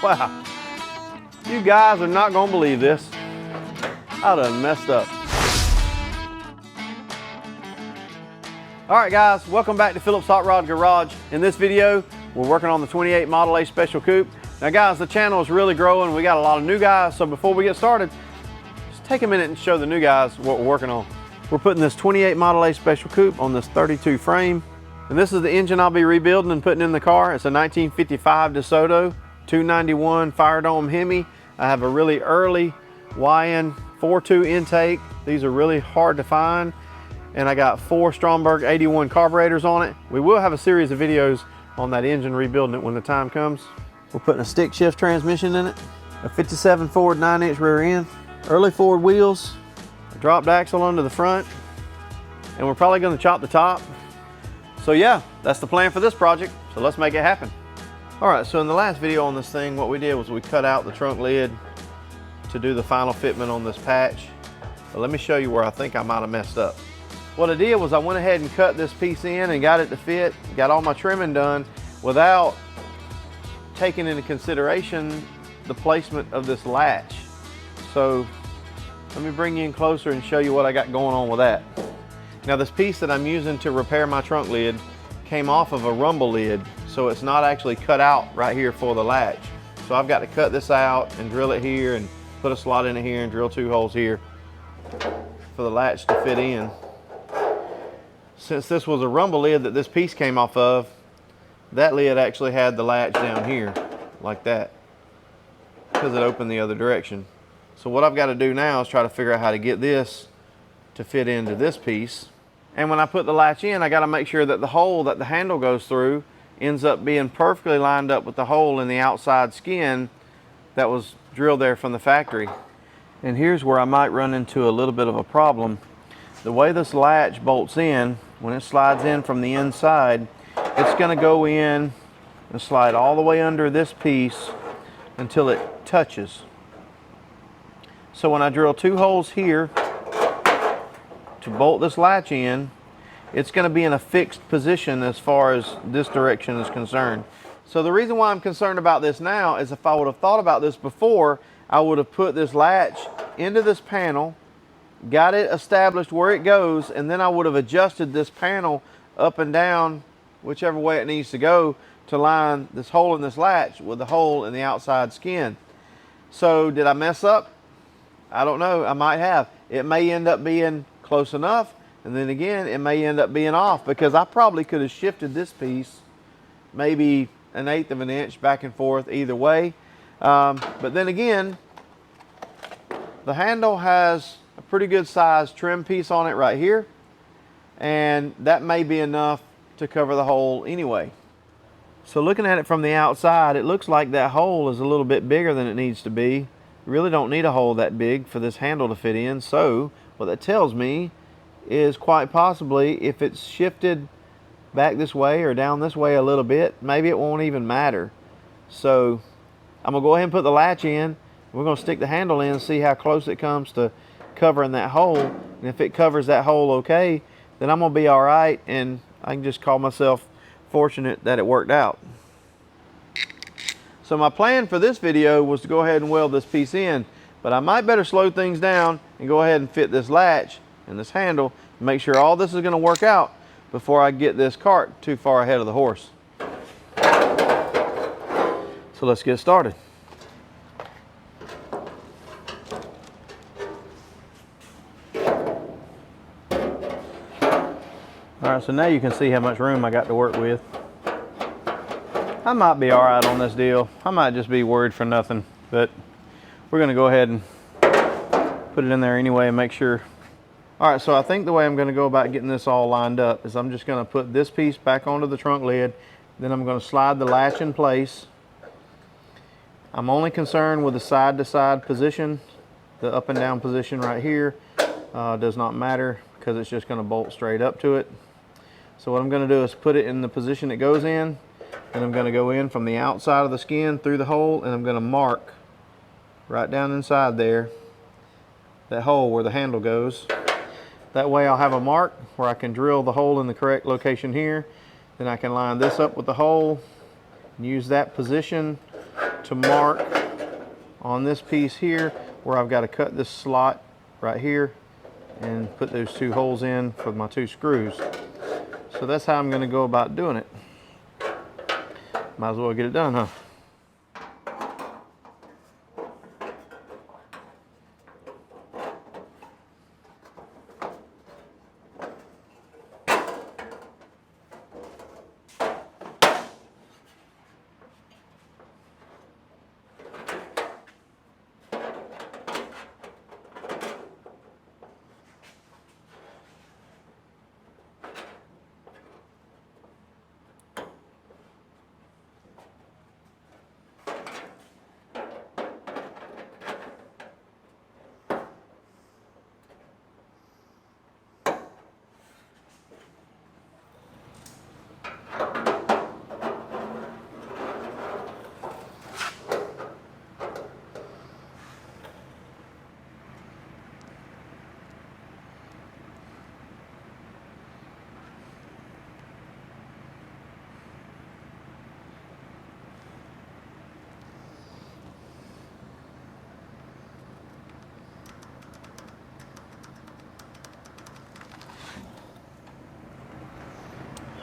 Wow, you guys are not gonna believe this. I done messed up. All right guys, welcome back to Phillips Hot Rod Garage. In this video, we're working on the 28 Model A Special Coupe. Now guys, the channel is really growing. We got a lot of new guys, so before we get started, just take a minute and show the new guys what we're working on. We're putting this 28 Model A Special Coupe on this 32 frame. And this is the engine I'll be rebuilding and putting in the car. It's a 1955 DeSoto 291 Fire Dome Hemi. I have a really early YN 4.2 intake. These are really hard to find. And I got 4 Stromberg 81 carburetors on it. We will have a series of videos on that engine, rebuilding it when the time comes. We're putting a stick shift transmission in it, a 57 forward 9-inch rear end, early forward wheels, a dropped axle under the front, and we're probably gonna chop the top. So yeah, that's the plan for this project, so let's make it happen. All right, so in the last video on this thing, what we did was we cut out the trunk lid to do the final fitment on this patch. But let me show you where I think I might have messed up. What I did was I went ahead and cut this piece in and got it to fit, got all my trimming done without taking into consideration the placement of this latch. So let me bring you in closer and show you what I got going on with that. Now this piece that I'm using to repair my trunk lid came off of a rumble lid, so it's not actually cut out right here for the latch. So I've got to cut this out and drill it here and put a slot in it here and drill 2 holes here for the latch to fit in. Since this was a rumble lid that this piece came off of, that lid actually had the latch down here like that because it opened the other direction. So what I've got to do now is try to figure out how to get this to fit into this piece. And when I put the latch in, I got to make sure that the hole that the handle goes through ends up being perfectly lined up with the hole in the outside skin that was drilled there from the factory. And here's where I might run into a little bit of a problem. The way this latch bolts in, when it slides in from the inside, it's going to go in and slide all the way under this piece until it touches. So when I drill 2 holes here to bolt this latch in, it's going to be in a fixed position as far as this direction is concerned. So the reason why I'm concerned about this now is if I would have thought about this before, I would have put this latch into this panel, got it established where it goes, and then I would have adjusted this panel up and down whichever way it needs to go to line this hole in this latch with the hole in the outside skin. So did I mess up? I don't know. I might have. It may end up being close enough, and then again it may end up being off, because I probably could have shifted this piece maybe 1/8 of an inch back and forth either way. But then again, the handle has a pretty good size trim piece on it right here, and that may be enough to cover the hole anyway. So looking at it from the outside, it looks like that hole is a little bit bigger than it needs to be. You really don't need a hole that big for this handle to fit in. So what that tells me is quite possibly if it's shifted back this way or down this way a little bit, maybe it won't even matter. So I'm gonna go ahead and put the latch in. We're gonna stick the handle in and see how close it comes to covering that hole. And if it covers that hole okay, then I'm gonna be all right, and I can just call myself fortunate that it worked out. So my plan for this video was to go ahead and weld this piece in, but I might better slow things down and go ahead and fit this latch and this handle and make sure all this is going to work out before I get this cart too far ahead of the horse. So let's get started. All right, so now you can see how much room I got to work with. I might be all right on this deal. I might just be worried for nothing, but we're gonna go ahead and put it in there anyway and make sure. All right, so I think the way I'm gonna go about getting this all lined up is I'm just gonna put this piece back onto the trunk lid, then I'm gonna slide the latch in place. I'm only concerned with the side-to-side position. The up and down position right here does not matter because it's just gonna bolt straight up to it. So what I'm gonna do is put it in the position it goes in, and I'm gonna go in from the outside of the skin through the hole, and I'm gonna mark right down inside there, that hole where the handle goes. That way I'll have a mark where I can drill the hole in the correct location here. Then I can line this up with the hole and use that position to mark on this piece here where I've got to cut this slot right here and put those 2 holes in for my 2 screws. So that's how I'm going to go about doing it. Might as well get it done, huh?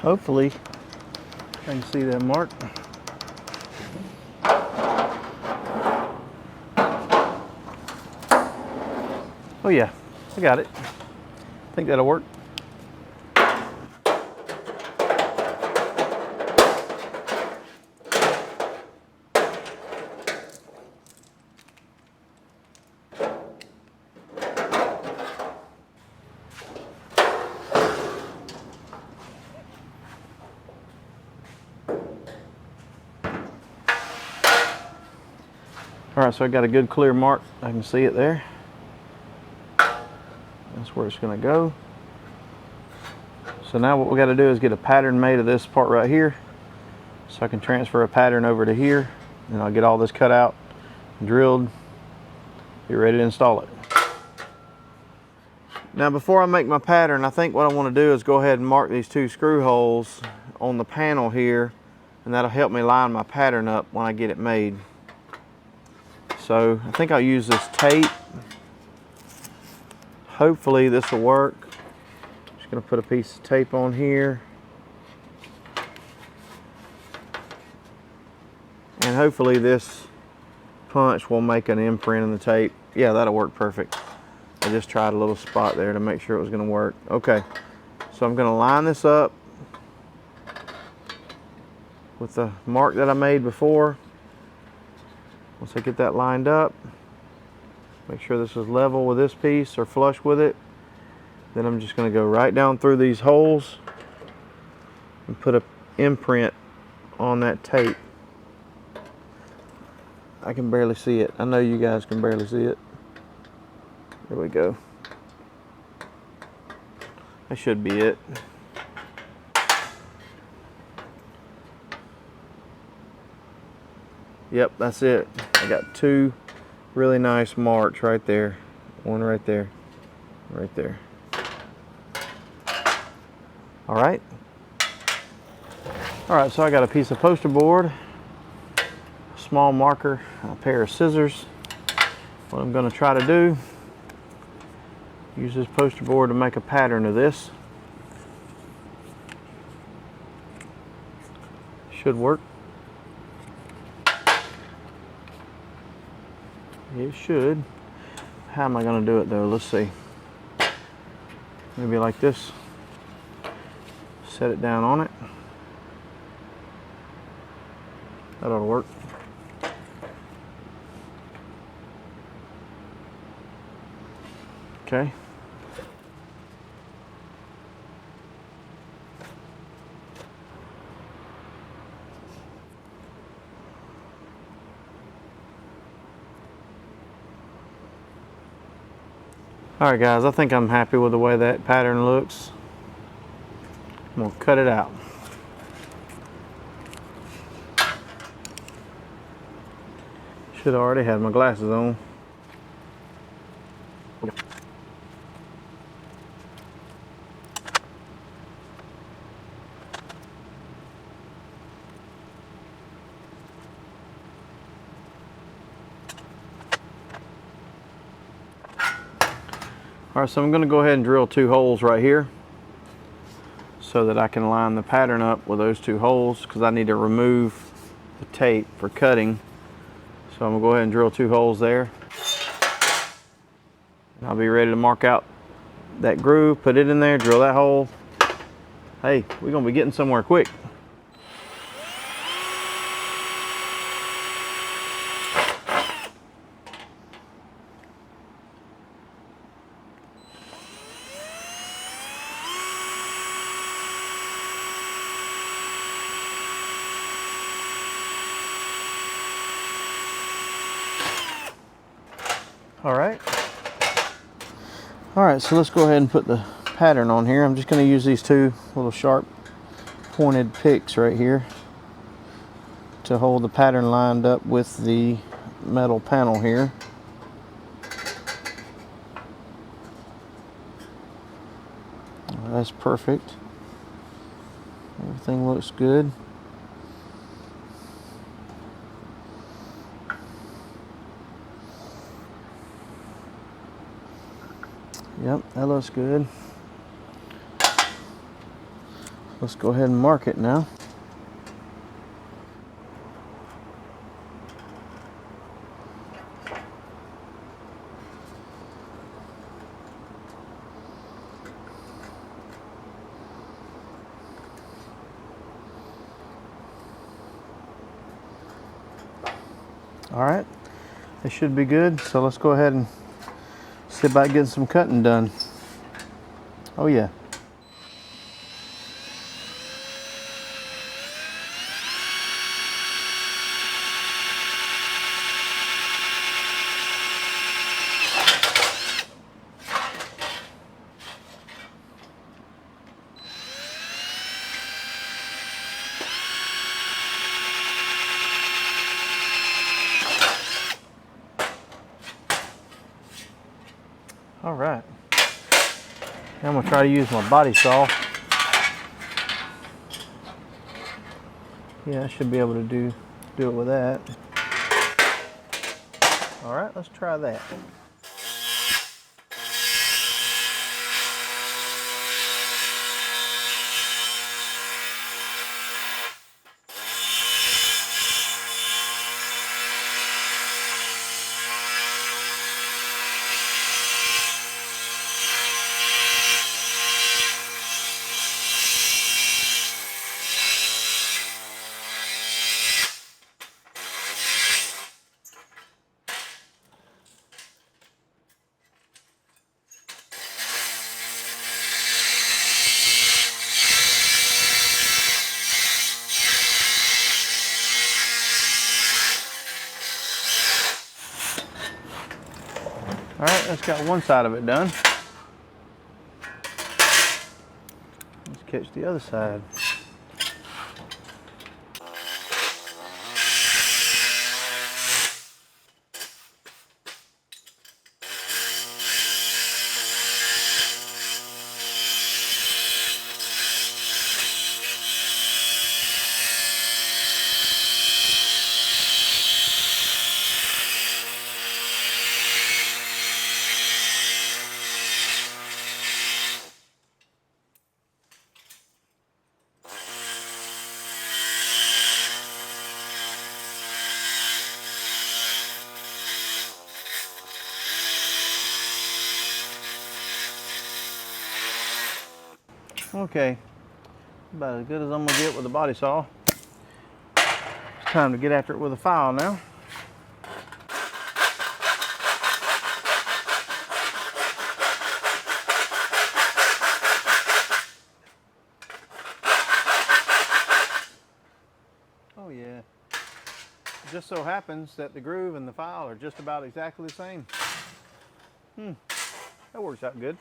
Hopefully, I can see that mark. Oh yeah, I got it. I think that'll work. All right, so I got a good clear mark. I can see it there. That's where it's gonna go. So now what we gotta do is get a pattern made of this part right here. So I can transfer a pattern over to here, and I'll get all this cut out, drilled, be ready to install it. Now before I make my pattern, I think what I wanna do is go ahead and mark these 2 screw holes on the panel here, and that'll help me line my pattern up when I get it made. So I think I'll use this tape. Hopefully this will work. Just gonna put a piece of tape on here. And hopefully this punch will make an imprint in the tape. Yeah, that'll work perfect. I just tried a little spot there to make sure it was gonna work. Okay, so I'm gonna line this up with the mark that I made before. Once I get that lined up, make sure this is level with this piece or flush with it. Then I'm just going to go right down through these holes and put an imprint on that tape. I can barely see it. I know you guys can barely see it. There we go. That should be it. Yep, that's it. I got 2 really nice marks right there. One right there, right there. All right. All right, so I got a piece of poster board, a small marker, a pair of scissors. What I'm gonna try to do, use this poster board to make a pattern of this. Should work. It should. How am I going to do it though? Let's see. Maybe like this. Set it down on it. That ought to work. Okay. Alright guys, I think I'm happy with the way that pattern looks. I'm going to cut it out. Should have already had my glasses on. All right, so I'm going to go ahead and drill 2 holes right here so that I can line the pattern up with those 2 holes, because I need to remove the tape for cutting. So I'm going to go ahead and drill 2 holes there. And I'll be ready to mark out that groove, put it in there, drill that hole. Hey, we're going to be getting somewhere quick. All right, so let's go ahead and put the pattern on here. I'm just going to use these 2 little sharp pointed picks right here to hold the pattern lined up with the metal panel here. That's perfect. Everything looks good. Yep, that looks good. Let's go ahead and mark it now. All right, they should be good. So let's go ahead and see about getting some cutting done. Oh yeah. All right, now I'm gonna try to use my body saw. Yeah, I should be able to do it with that. All right, let's try that. All right, that's got one side of it done. Let's catch the other side. Okay, about as good as I'm gonna get with the body saw. It's time to get after it with a file now. Oh yeah. It just so happens that the groove and the file are just about exactly the same. That works out good.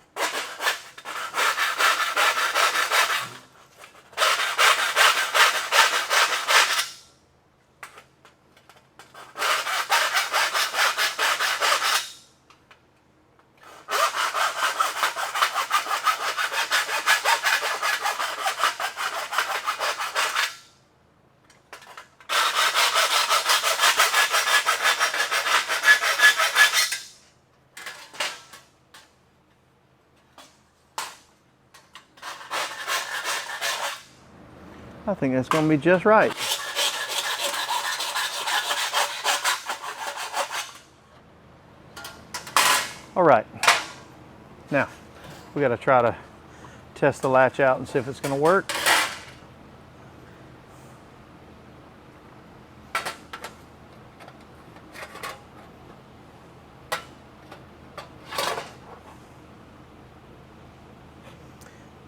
I think that's going to be just right. All right, now we got to try to test the latch out and see if it's going to work.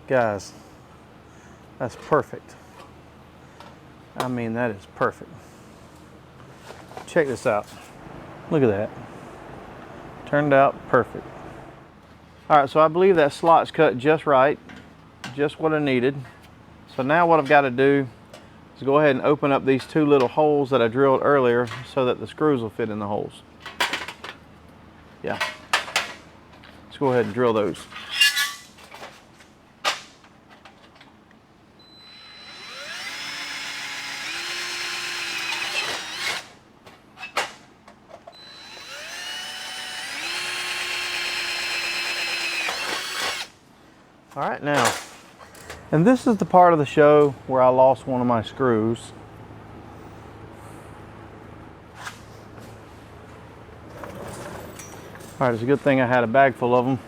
Guys, that's perfect. I mean, that is perfect. Check this out. Look at that. Turned out perfect. All right, so I believe that slot's cut just right, just what I needed. So now what I've got to do is go ahead and open up these two little holes that I drilled earlier so that the screws will fit in the holes. Yeah. Let's go ahead and drill those. All right, now, and this is the part of the show where I lost one of my screws. All right, it's a good thing I had a bag full of them.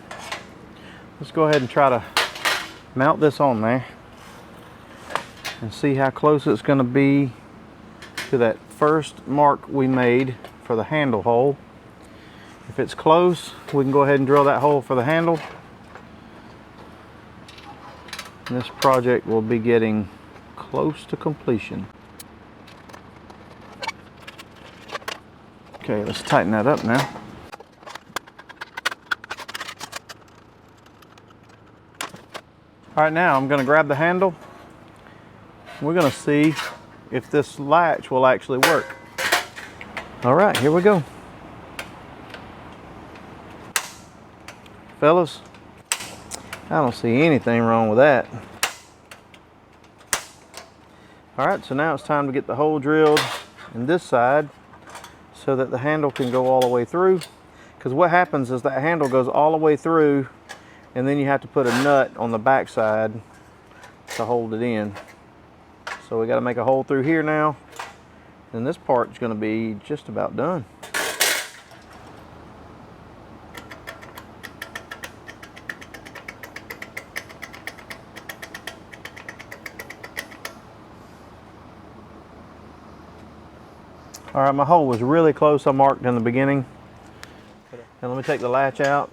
Let's go ahead and try to mount this on there and see how close it's going to be to that first mark we made for the handle hole. If it's close, we can go ahead and drill that hole for the handle. And this project will be getting close to completion. Okay, let's tighten that up now. All right, now I'm going to grab the handle. We're going to see if this latch will actually work. All right, here we go. Fellas, I don't see anything wrong with that. All right, so now it's time to get the hole drilled in this side so that the handle can go all the way through. Because what happens is that handle goes all the way through and then you have to put a nut on the back side to hold it in. So we got to make a hole through here now. And this part's going to be just about done. All right, my hole was really close. I marked in the beginning. And let me take the latch out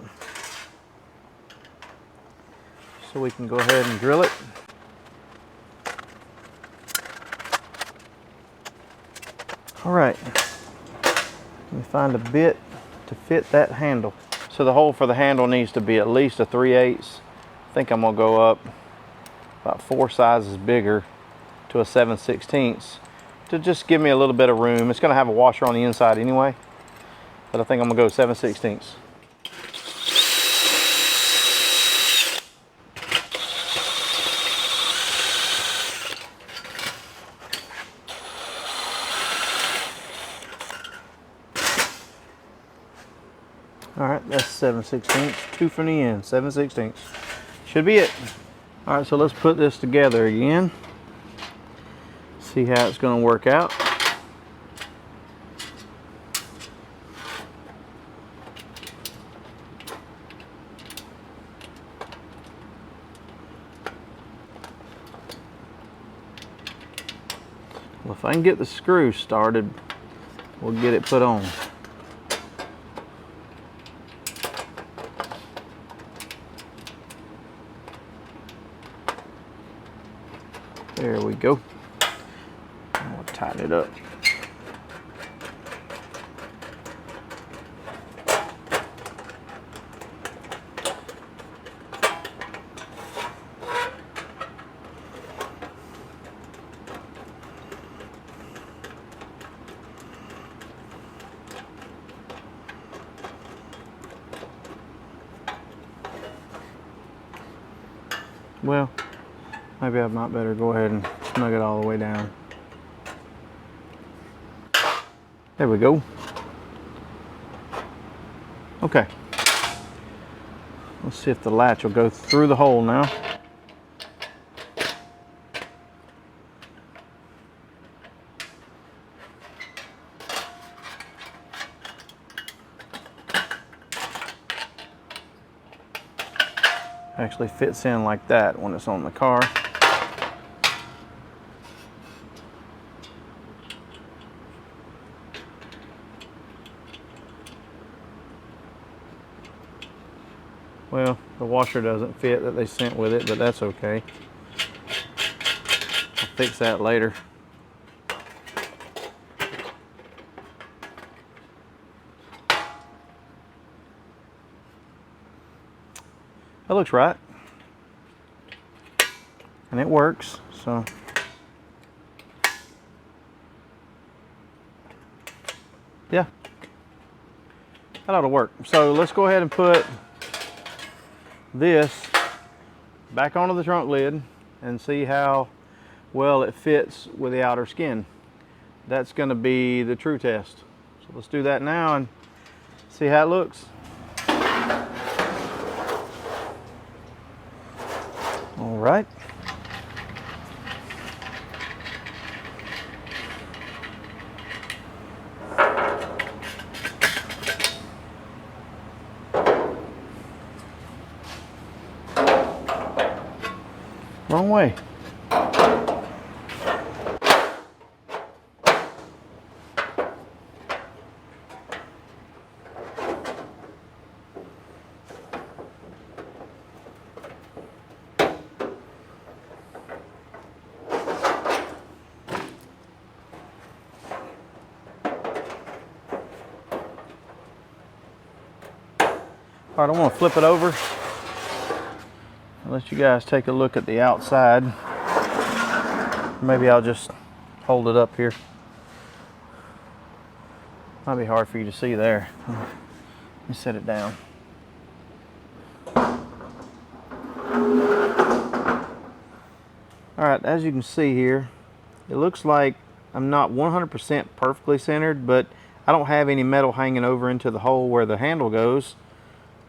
so we can go ahead and drill it. All right, let me find a bit to fit that handle. So the hole for the handle needs to be at least a 3/8. I think I'm gonna go up about 4 sizes bigger to a 7/16 to just give me a little bit of room. It's gonna have a washer on the inside anyway, but I think I'm gonna go 7/16. All right, that's 7/16, 2 from the end, 7/16. Should be it. All right, so let's put this together again. See how it's going to work out. Well, if I can get the screw started, we'll get it put on. There we go. I'll tighten it up. Well, maybe I might better go ahead and snug it all the way down. There we go. Okay. Let's see if the latch will go through the hole now. Actually fits in like that when it's on the car. Well, the washer doesn't fit that they sent with it, but that's okay. I'll fix that later. That looks right. And it works, so. Yeah. That ought to work. So let's go ahead and put this back onto the trunk lid and see how well it fits with the outer skin. That's going to be the true test. So let's do that now and see how it looks. All right. Wrong way. All right, I want to flip it over. I'll let you guys take a look at the outside. Maybe I'll just hold it up here. Might be hard for you to see there. Let me set it down. All right, as you can see here, it looks like I'm not 100% perfectly centered, but I don't have any metal hanging over into the hole where the handle goes.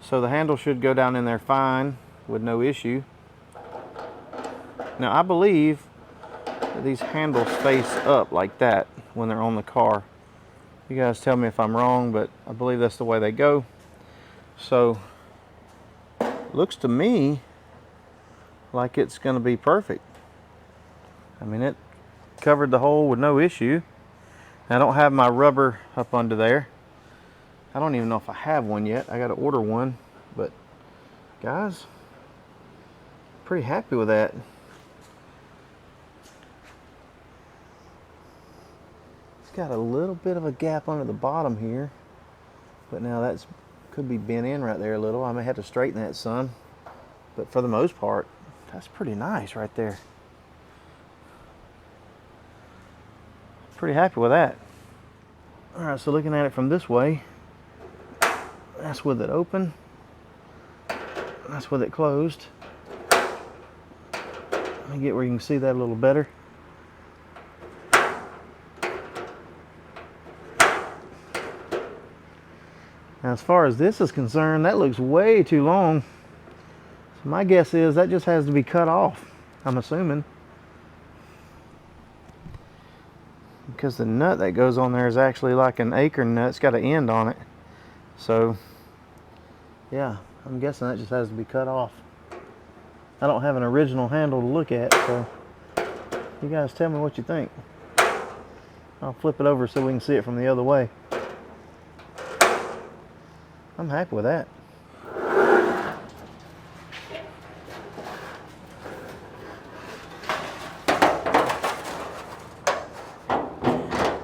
So the handle should go down in there fine with no issue. Now I believe that these handles face up like that when they're on the car. You guys tell me if I'm wrong, but I believe that's the way they go. So looks to me like it's going to be perfect. I mean, it covered the hole with no issue. I don't have my rubber up under there. I don't even know if I have one yet. I got to order one, but guys, pretty happy with that. It's got a little bit of a gap under the bottom here, but now that's could be bent in right there a little. I may have to straighten that some, but for the most part, that's pretty nice right there. Pretty happy with that. All right, so looking at it from this way, that's with it open, that's with it closed. Let me get where you can see that a little better. Now as far as this is concerned, that looks way too long. So my guess is that just has to be cut off, I'm assuming. Because the nut that goes on there is actually like an acorn nut. It's got an end on it. So yeah, I'm guessing that just has to be cut off. I don't have an original handle to look at, so you guys tell me what you think. I'll flip it over so we can see it from the other way. I'm happy with that.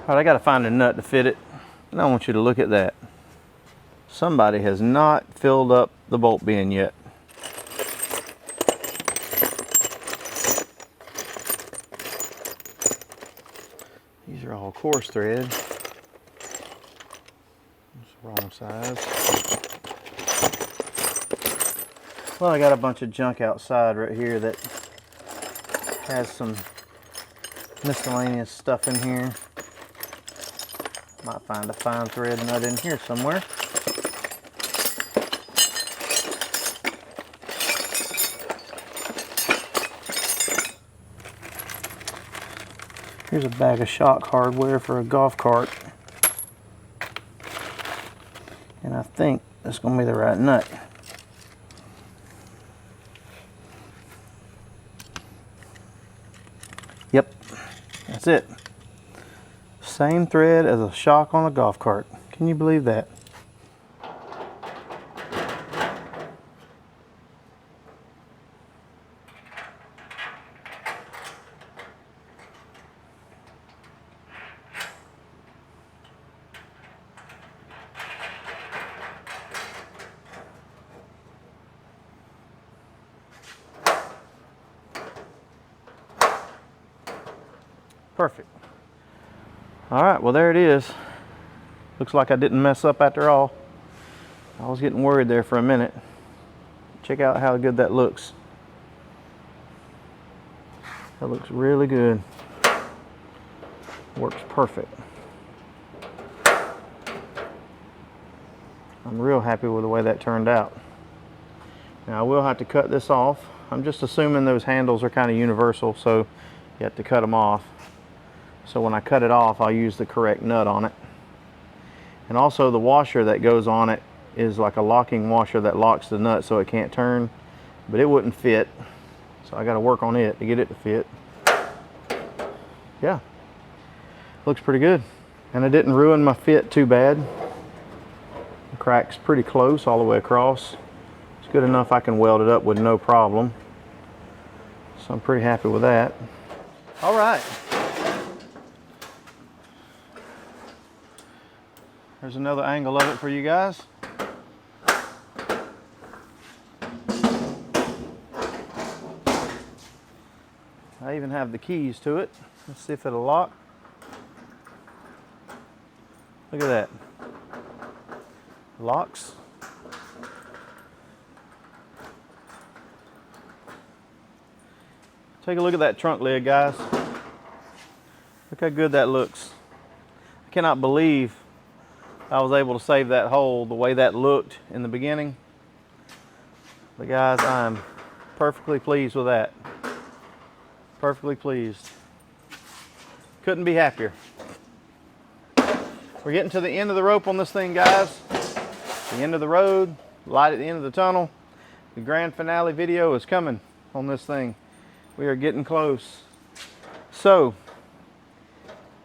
All right, I got to find a nut to fit it. And I want you to look at that. Somebody has not filled up the bolt bin yet. These are all coarse thread. It's the wrong size. Well, I got a bunch of junk outside right here that has some miscellaneous stuff in here. Might find a fine thread nut in here somewhere. Here's a bag of shock hardware for a golf cart. And I think that's going to be the right nut. That's it. Same thread as a shock on a golf cart. Can you believe that? Perfect. All right, well there it is. Looks like I didn't mess up after all. I was getting worried there for a minute. Check out how good that looks. That looks really good. Works perfect. I'm real happy with the way that turned out. Now I will have to cut this off. I'm just assuming those handles are kind of universal, so you have to cut them off. So when I cut it off, I'll use the correct nut on it. And also the washer that goes on it is like a locking washer that locks the nut so it can't turn, but it wouldn't fit. So I got to work on it to get it to fit. Yeah, looks pretty good. And it didn't ruin my fit too bad. The crack's pretty close all the way across. It's good enough I can weld it up with no problem. So I'm pretty happy with that. All right. There's another angle of it for you guys. I even have the keys to it. Let's see if it'll lock. Look at that. Locks. Take a look at that trunk lid, guys. Look how good that looks. I cannot believe I was able to save that hole the way that looked in the beginning. But guys, I'm perfectly pleased with that. Perfectly pleased. Couldn't be happier. We're getting to the end of the rope on this thing, guys. The end of the road, light at the end of the tunnel. The grand finale video is coming on this thing. We are getting close. So,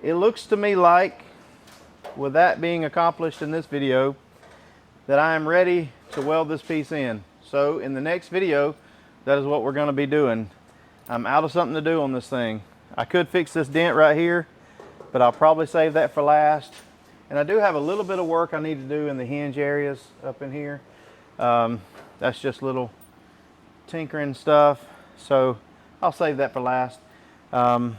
it looks to me like, with that being accomplished in this video, that I am ready to weld this piece in. So in the next video, that is what we're going to be doing. I'm out of something to do on this thing. I could fix this dent right here, but I'll probably save that for last. And I do have a little bit of work I need to do in the hinge areas up in here. That's just little tinkering stuff, so I'll save that for last. But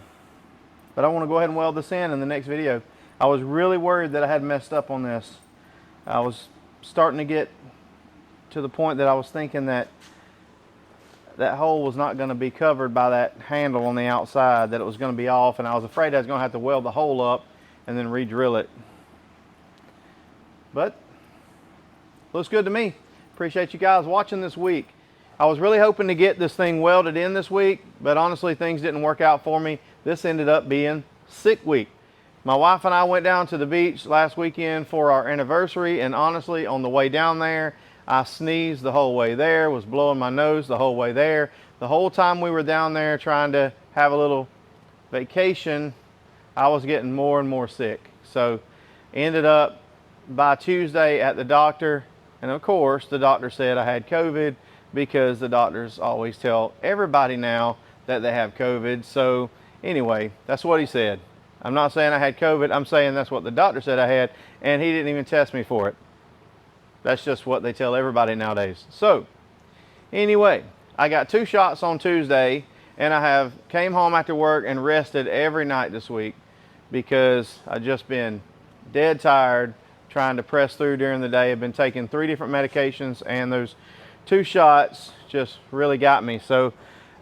I want to go ahead and weld this in the next video. I was really worried that I had messed up on this. I was starting to get to the point that I was thinking that that hole was not going to be covered by that handle on the outside, that it was going to be off, and I was afraid I was going to have to weld the hole up and then re-drill it. But looks good to me. Appreciate you guys watching this week. I was really hoping to get this thing welded in this week, but honestly things didn't work out for me. This ended up being sick week. My wife and I went down to the beach last weekend for our anniversary, and honestly, on the way down there, I sneezed the whole way there, was blowing my nose the whole way there. The whole time we were down there trying to have a little vacation, I was getting more and more sick. So ended up by Tuesday at the doctor, and of course, the doctor said I had COVID, because the doctors always tell everybody now that they have COVID. So anyway, that's what he said. I'm not saying I had COVID, I'm saying that's what the doctor said I had, and he didn't even test me for it. That's just what they tell everybody nowadays. So, anyway, I got 2 shots on Tuesday, and I came home after work and rested every night this week because I've just been dead tired trying to press through during the day. I've been taking 3 different medications, and those 2 shots just really got me. So,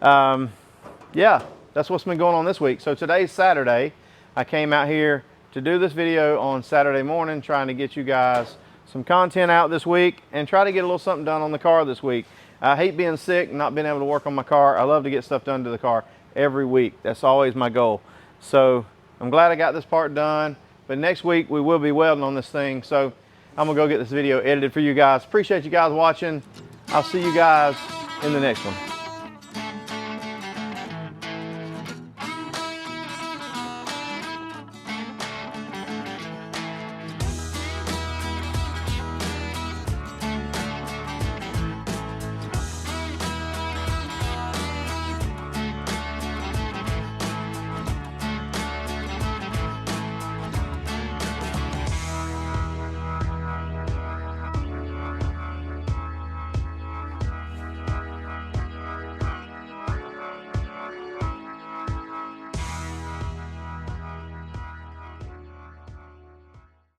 yeah, that's what's been going on this week. So today's Saturday. I came out here to do this video on Saturday morning, trying to get you guys some content out this week and try to get a little something done on the car this week. I hate being sick and not being able to work on my car. I love to get stuff done to the car every week. That's always my goal. So I'm glad I got this part done, but next week we will be welding on this thing. So I'm gonna go get this video edited for you guys. Appreciate you guys watching. I'll see you guys in the next one.